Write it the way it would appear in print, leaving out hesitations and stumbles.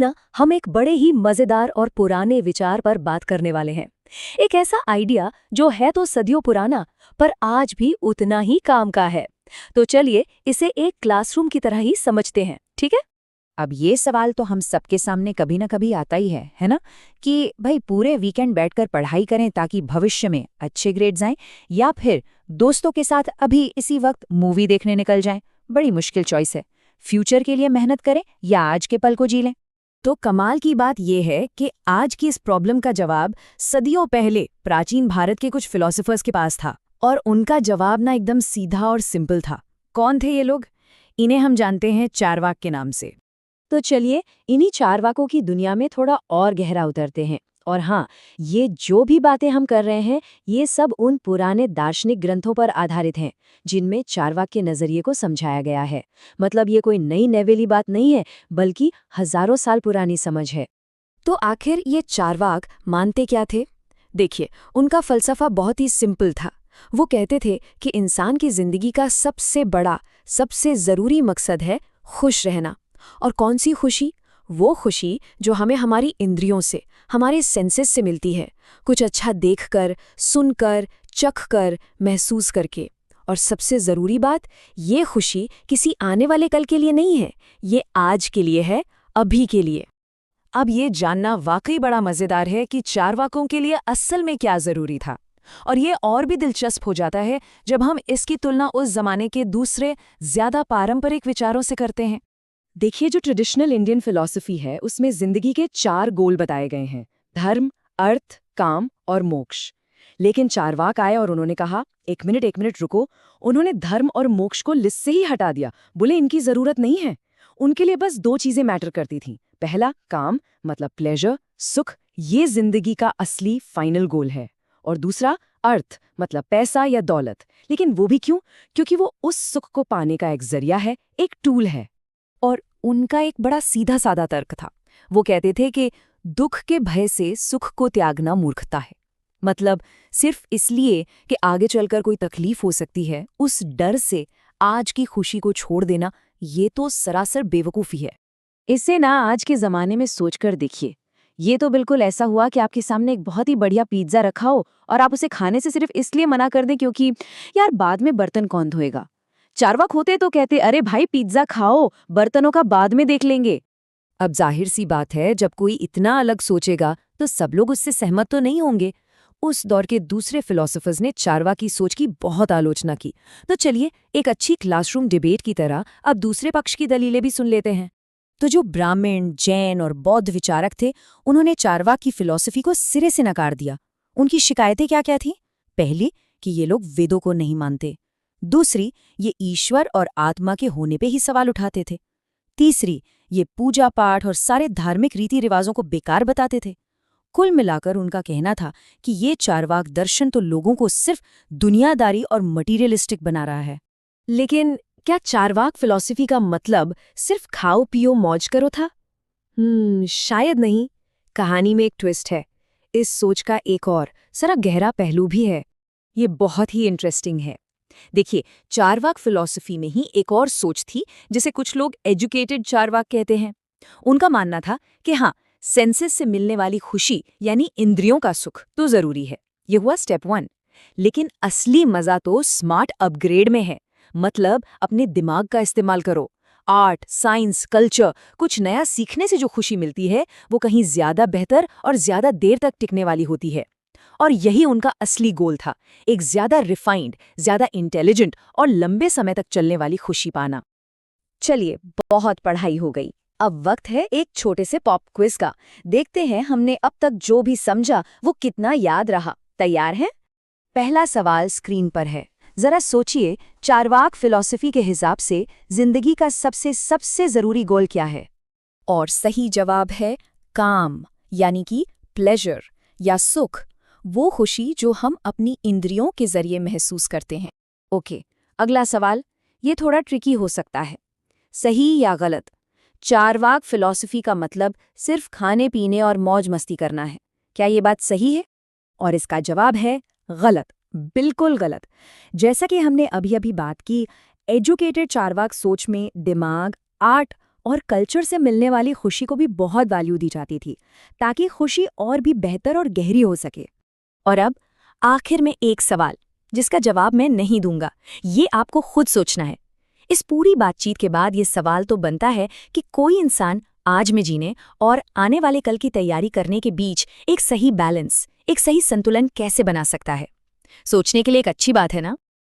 ना हम एक बड़े ही मजेदार और पुराने विचार पर बात करने वाले हैं। एक ऐसा आइडिया जो है तो सदियों पुराना, पर आज भी उतना ही काम का है। तो चलिए इसे एक क्लासरूम की तरह ही समझते हैं, ठीक है? अब ये सवाल तो हम सबके सामने कभी ना कभी आता ही है ना? कि भाई पूरे वीकेंड बैठकर पढ़ाई करें ताकि भविष्य में अच्छे ग्रेड्स आएं, या फिर दोस्तों के साथ अभी इसी वक्त मूवी देखने निकल जाएं। बड़ी मुश्किल चॉइस है। फ्यूचर के लिए मेहनत करें या आज के पल को जी लें। तो कमाल की बात यह है कि आज की इस प्रॉब्लम का जवाब सदियों पहले प्राचीन भारत के कुछ फिलोसोफर्स के पास था, और उनका जवाब ना एकदम सीधा और सिंपल था। कौन थे ये लोग? इन्हें हम जानते हैं चारवाक के नाम से। तो चलिए इन्हीं चारवाकों की दुनिया में थोड़ा और गहरा उतरते हैं। और हाँ, ये जो भी बातें हम कर रहे हैं, ये सब उन पुराने दार्शनिक ग्रंथों पर आधारित हैं जिनमें चारवाक के नजरिए को समझाया गया है। मतलब ये कोई नई नवेली बात नहीं है, बल्कि हजारों साल पुरानी समझ है। तो आखिर ये चारवाक मानते क्या थे? देखिए, उनका फलसफा बहुत ही सिंपल था। वो कहते थे कि इंसान की जिंदगी का सबसे बड़ा, सबसे जरूरी मकसद है खुश रहना। और कौन सी खुशी? वो खुशी जो हमें हमारी इंद्रियों से, हमारे सेंसेस से मिलती है, कुछ अच्छा देखकर, सुनकर, चखकर, महसूस करके। और सबसे जरूरी बात, ये खुशी किसी आने वाले कल के लिए नहीं है, ये आज के लिए है, अभी के लिए। अब ये जानना वाकई बड़ा मजेदार है कि चारवाकों के लिए असल में क्या जरूरी था। और ये और भी दिलचस्प हो जाता है जब हम इसकी तुलना उस जमाने के दूसरे, ज्यादा पारंपरिक विचारों से करते हैं। देखिए, जो ट्रेडिशनल इंडियन फिलॉसफी है उसमें जिंदगी के 4 गोल बताए गए हैं: धर्म, अर्थ, काम और मोक्ष। लेकिन चारवाक आए और उन्होंने कहा, एक मिनट रुको। उन्होंने धर्म और मोक्ष को लिस्ट से ही हटा दिया। बोले इनकी जरूरत नहीं है। उनके लिए बस 2 चीजें मैटर करती थीं। पहला, काम मतलब प्लेजर, सुख, ये जिंदगी का असली फाइनल गोल है। और दूसरा, अर्थ मतलब पैसा या दौलत। लेकिन वो भी क्यों? क्योंकि वो उस सुख को पाने का एक जरिया है, एक टूल है। और उनका एक बड़ा सीधा साधा तर्क था। वो कहते थे कि दुख के भय से सुख को त्यागना मूर्खता है। मतलब सिर्फ इसलिए कि आगे चलकर कोई तकलीफ हो सकती है, उस डर से आज की खुशी को छोड़ देना, ये तो सरासर बेवकूफ़ी है। इसे ना आज के ज़माने में सोचकर देखिए। ये तो बिल्कुल ऐसा हुआ कि आपके सामने एक बहुत ही बढ़िया पिज्ज़ा रखा हो और आप उसे खाने से सिर्फ इसलिए मना कर दें क्योंकि यार बाद में बर्तन कौन धोएगा। चारवाक होते तो कहते, अरे भाई पिज्ज़ा खाओ, बर्तनों का बाद में देख लेंगे। अब जाहिर सी बात है, जब कोई इतना अलग सोचेगा तो सब लोग उससे सहमत तो नहीं होंगे। उस दौर के दूसरे फिलोसोफर्स ने चारवाक की सोच की बहुत आलोचना की। तो चलिए एक अच्छी क्लासरूम डिबेट की तरह अब दूसरे पक्ष की दलीलें भी सुन लेते हैं। तो जो ब्राह्मण, जैन और बौद्ध विचारक थे, उन्होंने चारवाक की फिलॉसफी को सिरे से नकार दिया। उनकी शिकायतें क्या क्या थीं? पहली, कि ये लोग वेदों को नहीं मानते। दूसरी, ये ईश्वर और आत्मा के होने पे ही सवाल उठाते थे। तीसरी, ये पूजा पाठ और सारे धार्मिक रीति रिवाजों को बेकार बताते थे। कुल मिलाकर उनका कहना था कि ये चारवाक दर्शन तो लोगों को सिर्फ दुनियादारी और मटीरियलिस्टिक बना रहा है। लेकिन क्या चारवाक फिलॉसफी का मतलब सिर्फ खाओ पियो मौज करो था? शायद नहीं। कहानी में एक ट्विस्ट है। इस सोच का एक और जरा गहरा पहलू भी है। ये बहुत ही इंटरेस्टिंग है। देखिए, चारवाक फिलॉसफी में ही एक और सोच थी जिसे कुछ लोग एजुकेटेड चारवाक कहते हैं। उनका मानना था कि हाँ, सेंसेस से मिलने वाली खुशी यानी इंद्रियों का सुख तो जरूरी है। ये हुआ स्टेप 1। लेकिन असली मजा तो स्मार्ट अपग्रेड में है। मतलब अपने दिमाग का इस्तेमाल करो। आर्ट, साइंस, कल्चर, कुछ नया सीखने से जो खुशी मिलती है वो कहीं ज्यादा बेहतर और ज्यादा देर तक टिकने वाली होती है। और यही उनका असली गोल था, एक ज्यादा रिफाइंड, ज्यादा इंटेलिजेंट और लंबे समय तक चलने वाली खुशी पाना। चलिए, बहुत पढ़ाई हो गई। अब वक्त है एक छोटे से पॉप क्विज का। देखते हैं हमने अब तक जो भी समझा वो कितना याद रहा। तैयार हैं? पहला सवाल स्क्रीन पर है। जरा सोचिए, चारवाक फिलॉसफी के हिसाब से जिंदगी का सबसे जरूरी गोल क्या है? और सही जवाब है काम, यानी कि प्लेजर या सुख, वो खुशी जो हम अपनी इंद्रियों के जरिए महसूस करते हैं। ओके, अगला सवाल। ये थोड़ा ट्रिकी हो सकता है। सही या गलत? चारवाक फिलॉसफी का मतलब सिर्फ खाने पीने और मौज मस्ती करना है। क्या ये बात सही है? और इसका जवाब है गलत, बिल्कुल गलत। जैसा कि हमने अभी अभी बात की, एजुकेटेड चारवाक सोच में दिमाग, आर्ट और कल्चर से मिलने वाली खुशी को भी बहुत वैल्यू दी जाती थी, ताकि खुशी और भी बेहतर और गहरी हो सके। और अब आखिर में एक सवाल, जिसका जवाब मैं नहीं दूंगा, ये आपको खुद सोचना है। इस पूरी बातचीत के बाद ये सवाल तो बनता है कि कोई इंसान आज में जीने और आने वाले कल की तैयारी करने के बीच एक सही बैलेंस, एक सही संतुलन कैसे बना सकता है। सोचने के लिए एक अच्छी बात है ना।